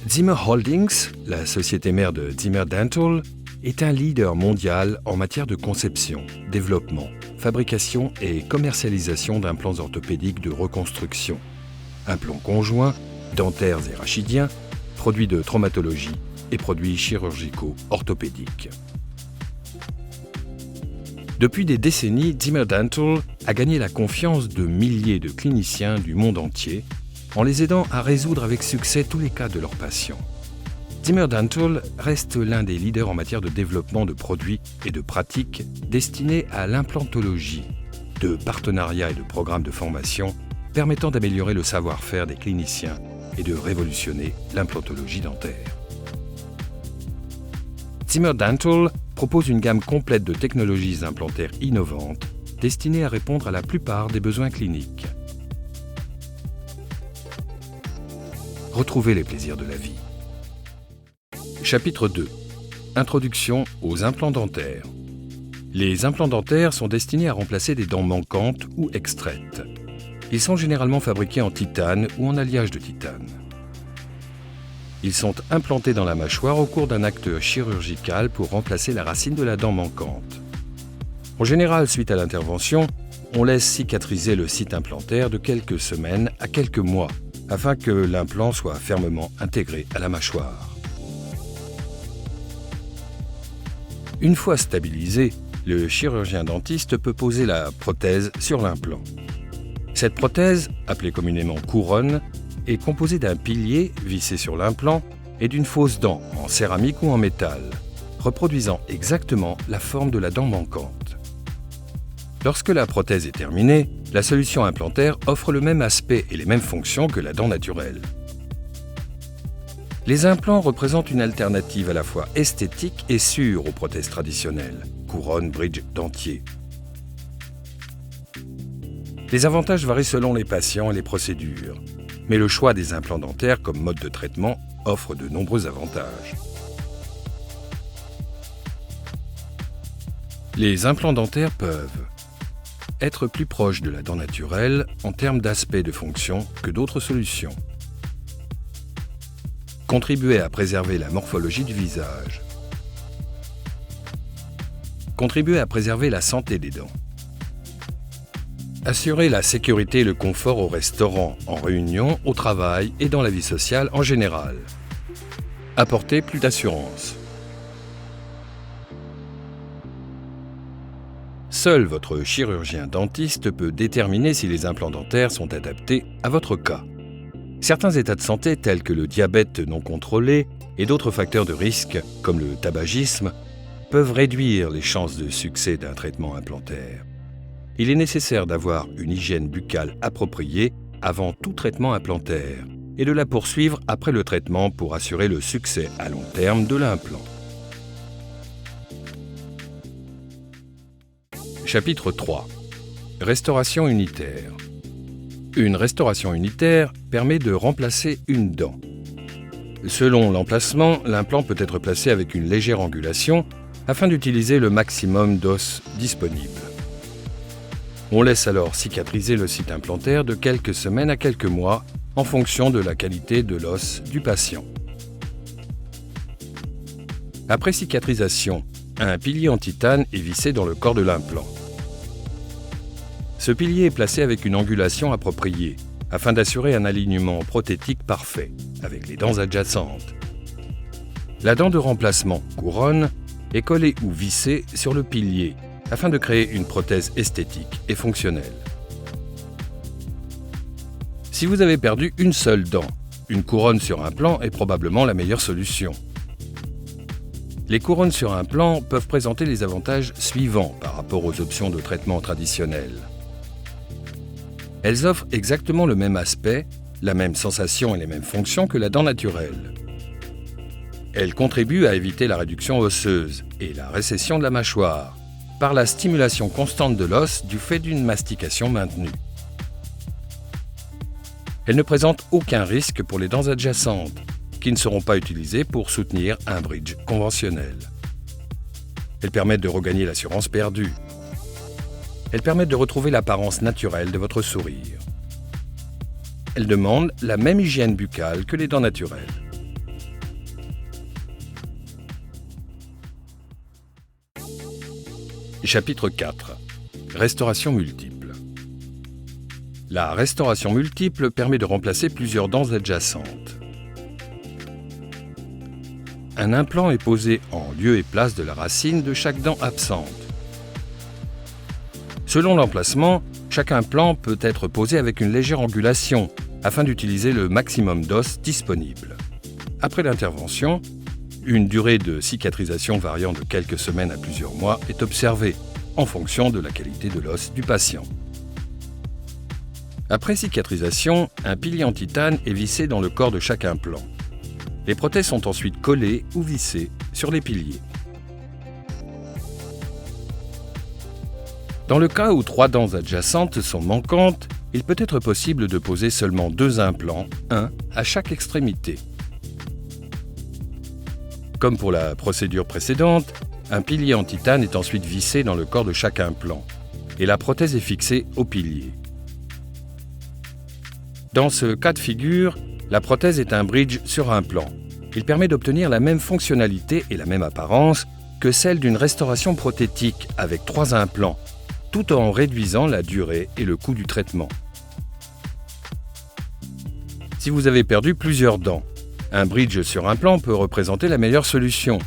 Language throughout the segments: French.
Zimmer Holdings, la société mère de Zimmer Dental, est un leader mondial en matière de conception, développement, fabrication et commercialisation d'implants orthopédiques de reconstruction, implants conjoints, dentaires et rachidiens, produits de traumatologie et produits chirurgicaux orthopédiques. Depuis des décennies, Zimmer Dental a gagné la confiance de milliers de cliniciens du monde entier en les aidant à résoudre avec succès tous les cas de leurs patients. Zimmer Dental reste l'un des leaders en matière de développement de produits et de pratiques destinés à l'implantologie, de partenariats et de programmes de formation permettant d'améliorer le savoir-faire des cliniciens et de révolutionner l'implantologie dentaire. Zimmer Dental propose une gamme complète de technologies implantaires innovantes destinées à répondre à la plupart des besoins cliniques. Retrouvez les plaisirs de la vie. Chapitre 2. Introduction aux implants dentaires. Les implants dentaires sont destinés à remplacer des dents manquantes ou extraites. Ils sont généralement fabriqués en titane ou en alliage de titane. Ils sont implantés dans la mâchoire au cours d'un acte chirurgical pour remplacer la racine de la dent manquante. En général, suite à l'intervention, on laisse cicatriser le site implantaire de quelques semaines à quelques mois afin que l'implant soit fermement intégré à la mâchoire. Une fois stabilisé, le chirurgien dentiste peut poser la prothèse sur l'implant. Cette prothèse, appelée communément couronne, est composée d'un pilier vissé sur l'implant et d'une fausse dent en céramique ou en métal, reproduisant exactement la forme de la dent manquante. Lorsque la prothèse est terminée, la solution implantaire offre le même aspect et les mêmes fonctions que la dent naturelle. Les implants représentent une alternative à la fois esthétique et sûre aux prothèses traditionnelles, couronne, bridge, dentier. Les avantages varient selon les patients et les procédures, mais le choix des implants dentaires comme mode de traitement offre de nombreux avantages. Les implants dentaires peuvent être plus proches de la dent naturelle en termes d'aspect et de fonction que d'autres solutions. Contribuer à préserver la morphologie du visage. Contribuer à préserver la santé des dents. Assurer la sécurité et le confort au restaurant, en réunion, au travail et dans la vie sociale en général. Apporter plus d'assurance. Seul votre chirurgien dentiste peut déterminer si les implants dentaires sont adaptés à votre cas. Certains états de santé tels que le diabète non contrôlé et d'autres facteurs de risque comme le tabagisme peuvent réduire les chances de succès d'un traitement implantaire. Il est nécessaire d'avoir une hygiène buccale appropriée avant tout traitement implantaire et de la poursuivre après le traitement pour assurer le succès à long terme de l'implant. Chapitre 3. Restauration unitaire. Une restauration unitaire permet de remplacer une dent. Selon l'emplacement, l'implant peut être placé avec une légère angulation afin d'utiliser le maximum d'os disponible. On laisse alors cicatriser le site implantaire de quelques semaines à quelques mois en fonction de la qualité de l'os du patient. Après cicatrisation, un pilier en titane est vissé dans le corps de l'implant. Ce pilier est placé avec une angulation appropriée afin d'assurer un alignement prothétique parfait avec les dents adjacentes. La dent de remplacement, couronne, est collée ou vissée sur le pilier afin de créer une prothèse esthétique et fonctionnelle. Si vous avez perdu une seule dent, une couronne sur implant est probablement la meilleure solution. Les couronnes sur implant peuvent présenter les avantages suivants par rapport aux options de traitement traditionnelles. Elles offrent exactement le même aspect, la même sensation et les mêmes fonctions que la dent naturelle. Elles contribuent à éviter la réduction osseuse et la récession de la mâchoire par la stimulation constante de l'os du fait d'une mastication maintenue. Elles ne présentent aucun risque pour les dents adjacentes, qui ne seront pas utilisées pour soutenir un bridge conventionnel. Elles permettent de regagner l'assurance perdue. Elles permettent de retrouver l'apparence naturelle de votre sourire. Elles demandent la même hygiène buccale que les dents naturelles. Chapitre 4. Restauration multiple. La restauration multiple permet de remplacer plusieurs dents adjacentes. Un implant est posé en lieu et place de la racine de chaque dent absente. Selon l'emplacement, chaque implant peut être posé avec une légère angulation afin d'utiliser le maximum d'os disponible. Après l'intervention, une durée de cicatrisation variant de quelques semaines à plusieurs mois est observée en fonction de la qualité de l'os du patient. Après cicatrisation, un pilier en titane est vissé dans le corps de chaque implant. Les prothèses sont ensuite collées ou vissées sur les piliers. Dans le cas où 3 dents adjacentes sont manquantes, il peut être possible de poser seulement 2 implants, un à chaque extrémité. Comme pour la procédure précédente, un pilier en titane est ensuite vissé dans le corps de chaque implant et la prothèse est fixée au pilier. Dans ce cas de figure, la prothèse est un bridge sur implant. Il permet d'obtenir la même fonctionnalité et la même apparence que celle d'une restauration prothétique avec 3 implants, tout en réduisant la durée et le coût du traitement. Si vous avez perdu plusieurs dents, un bridge sur implant peut représenter la meilleure solution.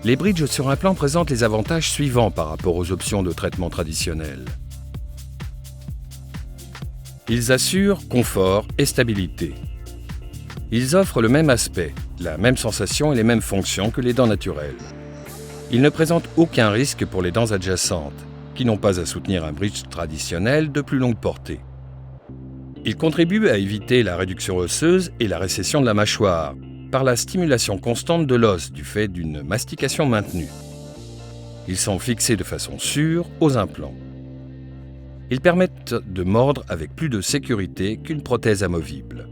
Les bridges sur implant présentent les avantages suivants par rapport aux options de traitement traditionnelles. Ils assurent confort et stabilité. Ils offrent le même aspect, la même sensation et les mêmes fonctions que les dents naturelles. Ils ne présentent aucun risque pour les dents adjacentes, qui n'ont pas à soutenir un bridge traditionnel de plus longue portée. Ils contribuent à éviter la réduction osseuse et la récession de la mâchoire, par la stimulation constante de l'os du fait d'une mastication maintenue. Ils sont fixés de façon sûre aux implants. Ils permettent de mordre avec plus de sécurité qu'une prothèse amovible.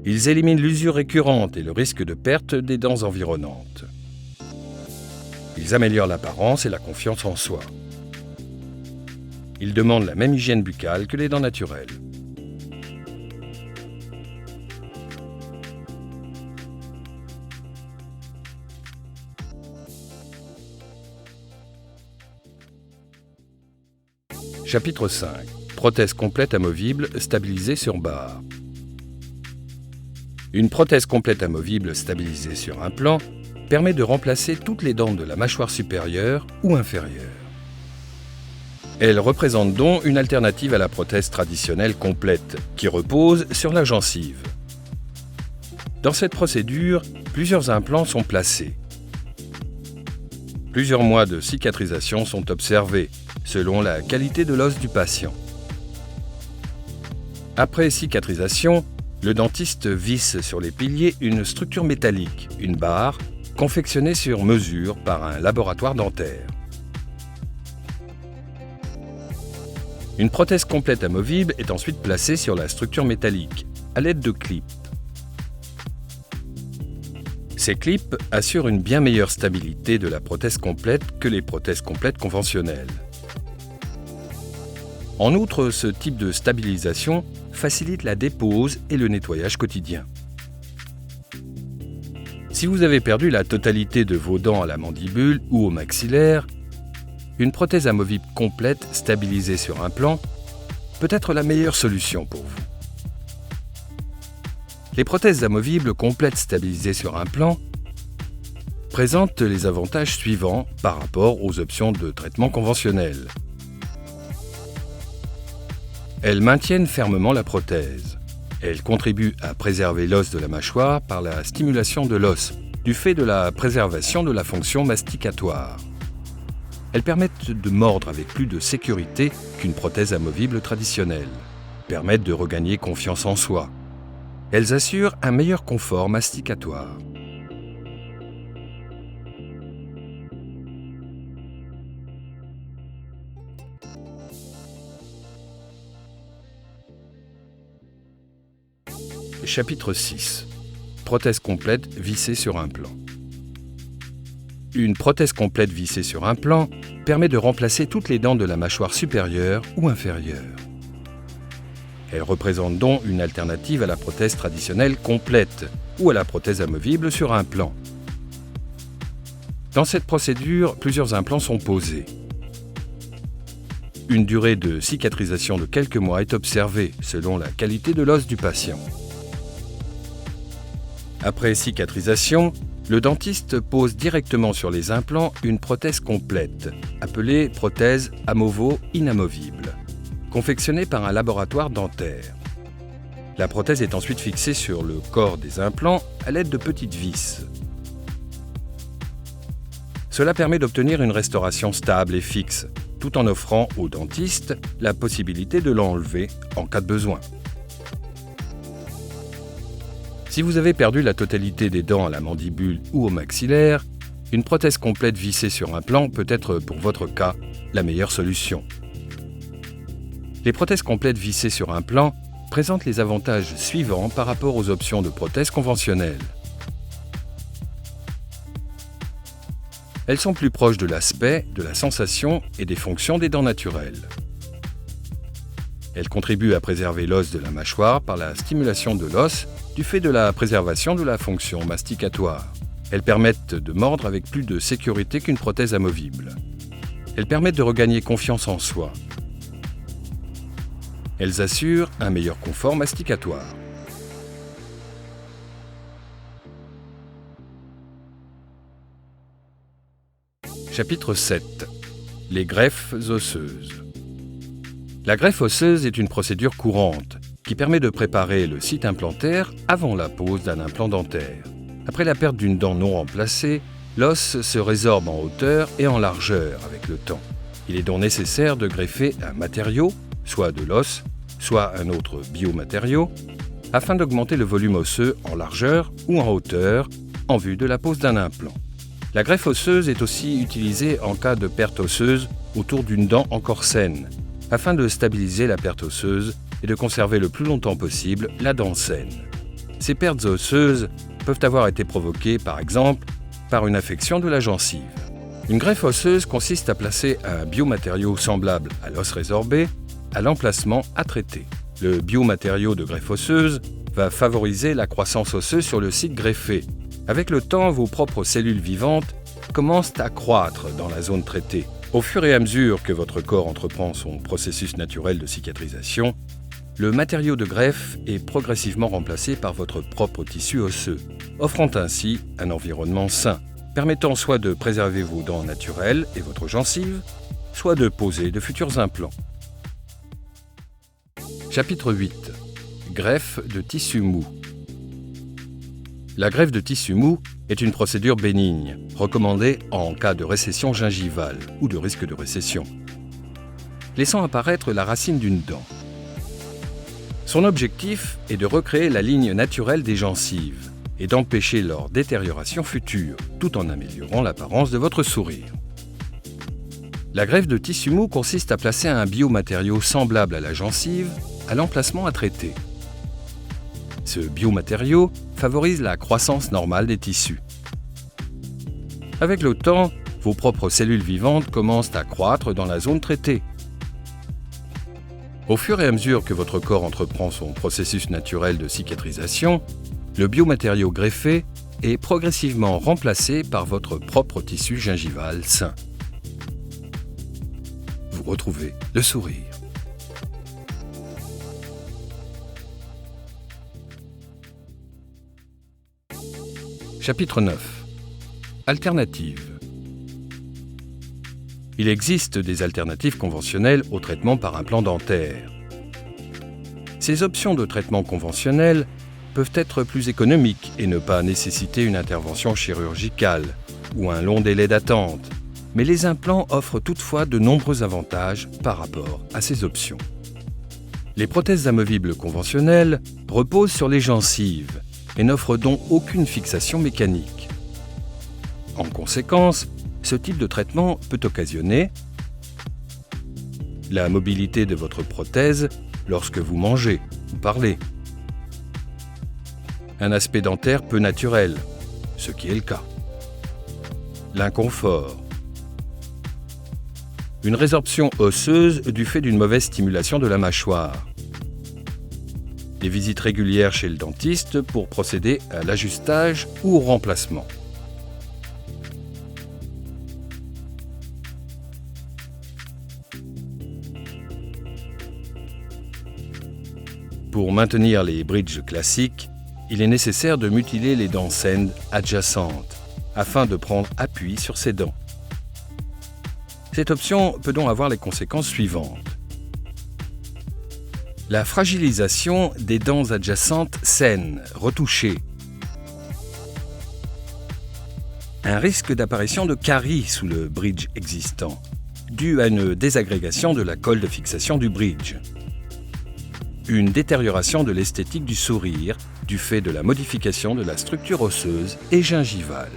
Ils éliminent l'usure récurrente et le risque de perte des dents environnantes. Ils améliorent l'apparence et la confiance en soi. Ils demandent la même hygiène buccale que les dents naturelles. Chapitre 5. Prothèse complète amovible stabilisée sur barre. Une prothèse complète amovible stabilisée sur implant permet de remplacer toutes les dents de la mâchoire supérieure ou inférieure. Elle représente donc une alternative à la prothèse traditionnelle complète, qui repose sur la gencive. Dans cette procédure, plusieurs implants sont placés. Plusieurs mois de cicatrisation sont observés, selon la qualité de l'os du patient. Après cicatrisation, le dentiste visse sur les piliers une structure métallique, une barre, confectionnée sur mesure par un laboratoire dentaire. Une prothèse complète amovible est ensuite placée sur la structure métallique, à l'aide de clips. Ces clips assurent une bien meilleure stabilité de la prothèse complète que les prothèses complètes conventionnelles. En outre, ce type de stabilisation facilite la dépose et le nettoyage quotidien. Si vous avez perdu la totalité de vos dents à la mandibule ou au maxillaire, une prothèse amovible complète stabilisée sur implant peut être la meilleure solution pour vous. Les prothèses amovibles complètes stabilisées sur implant présentent les avantages suivants par rapport aux options de traitement conventionnelles. Elles maintiennent fermement la prothèse. Elles contribuent à préserver l'os de la mâchoire par la stimulation de l'os, du fait de la préservation de la fonction masticatoire. Elles permettent de mordre avec plus de sécurité qu'une prothèse amovible traditionnelle, permettent de regagner confiance en soi. Elles assurent un meilleur confort masticatoire. Chapitre 6. Prothèse complète vissée sur implant. Une prothèse complète vissée sur implant permet de remplacer toutes les dents de la mâchoire supérieure ou inférieure. Elle représente donc une alternative à la prothèse traditionnelle complète ou à la prothèse amovible sur implant. Dans cette procédure, plusieurs implants sont posés. Une durée de cicatrisation de quelques mois est observée selon la qualité de l'os du patient. Après cicatrisation, le dentiste pose directement sur les implants une prothèse complète, appelée prothèse amovo-inamovible, confectionnée par un laboratoire dentaire. La prothèse est ensuite fixée sur le corps des implants à l'aide de petites vis. Cela permet d'obtenir une restauration stable et fixe, tout en offrant au dentiste la possibilité de l'enlever en cas de besoin. Si vous avez perdu la totalité des dents à la mandibule ou au maxillaire, une prothèse complète vissée sur implant peut être, pour votre cas, la meilleure solution. Les prothèses complètes vissées sur implant présentent les avantages suivants par rapport aux options de prothèses conventionnelles. Elles sont plus proches de l'aspect, de la sensation et des fonctions des dents naturelles. Elles contribuent à préserver l'os de la mâchoire par la stimulation de l'os du fait de la préservation de la fonction masticatoire. Elles permettent de mordre avec plus de sécurité qu'une prothèse amovible. Elles permettent de regagner confiance en soi. Elles assurent un meilleur confort masticatoire. Chapitre 7. Les greffes osseuses. La greffe osseuse est une procédure courante qui permet de préparer le site implantaire avant la pose d'un implant dentaire. Après la perte d'une dent non remplacée, l'os se résorbe en hauteur et en largeur avec le temps. Il est donc nécessaire de greffer un matériau, soit de l'os, soit un autre biomatériau, afin d'augmenter le volume osseux en largeur ou en hauteur en vue de la pose d'un implant. La greffe osseuse est aussi utilisée en cas de perte osseuse autour d'une dent encore saine, afin de stabiliser la perte osseuse et de conserver le plus longtemps possible la dent saine. Ces pertes osseuses peuvent avoir été provoquées, par exemple, par une affection de la gencive. Une greffe osseuse consiste à placer un biomatériau semblable à l'os résorbé à l'emplacement à traiter. Le biomatériau de greffe osseuse va favoriser la croissance osseuse sur le site greffé. Avec le temps, vos propres cellules vivantes commencent à croître dans la zone traitée. Au fur et à mesure que votre corps entreprend son processus naturel de cicatrisation, le matériau de greffe est progressivement remplacé par votre propre tissu osseux, offrant ainsi un environnement sain, permettant soit de préserver vos dents naturelles et votre gencive, soit de poser de futurs implants. Chapitre 8. Greffe de tissu mou. La greffe de tissu mou est une procédure bénigne, recommandée en cas de récession gingivale ou de risque de récession, laissant apparaître la racine d'une dent. Son objectif est de recréer la ligne naturelle des gencives et d'empêcher leur détérioration future, tout en améliorant l'apparence de votre sourire. La greffe de tissu mou consiste à placer un biomatériau semblable à la gencive à l'emplacement à traiter. Ce biomatériau favorise la croissance normale des tissus. Avec le temps, vos propres cellules vivantes commencent à croître dans la zone traitée. Au fur et à mesure que votre corps entreprend son processus naturel de cicatrisation, le biomatériau greffé est progressivement remplacé par votre propre tissu gingival sain. Vous retrouvez le sourire. Chapitre 9. Alternatives. Il existe des alternatives conventionnelles au traitement par implant dentaire. Ces options de traitement conventionnel peuvent être plus économiques et ne pas nécessiter une intervention chirurgicale ou un long délai d'attente, mais les implants offrent toutefois de nombreux avantages par rapport à ces options. Les prothèses amovibles conventionnelles reposent sur les gencives et n'offrent donc aucune fixation mécanique. En conséquence, ce type de traitement peut occasionner la mobilité de votre prothèse lorsque vous mangez ou parlez, un aspect dentaire peu naturel, ce qui est le cas, l'inconfort, une résorption osseuse du fait d'une mauvaise stimulation de la mâchoire, des visites régulières chez le dentiste pour procéder à l'ajustage ou au remplacement. Pour maintenir les bridges classiques, il est nécessaire de mutiler les dents saines adjacentes afin de prendre appui sur ces dents. Cette option peut donc avoir les conséquences suivantes. La fragilisation des dents adjacentes saines, retouchées. Un risque d'apparition de caries sous le bridge existant, dû à une désagrégation de la colle de fixation du bridge. Une détérioration de l'esthétique du sourire, du fait de la modification de la structure osseuse et gingivale.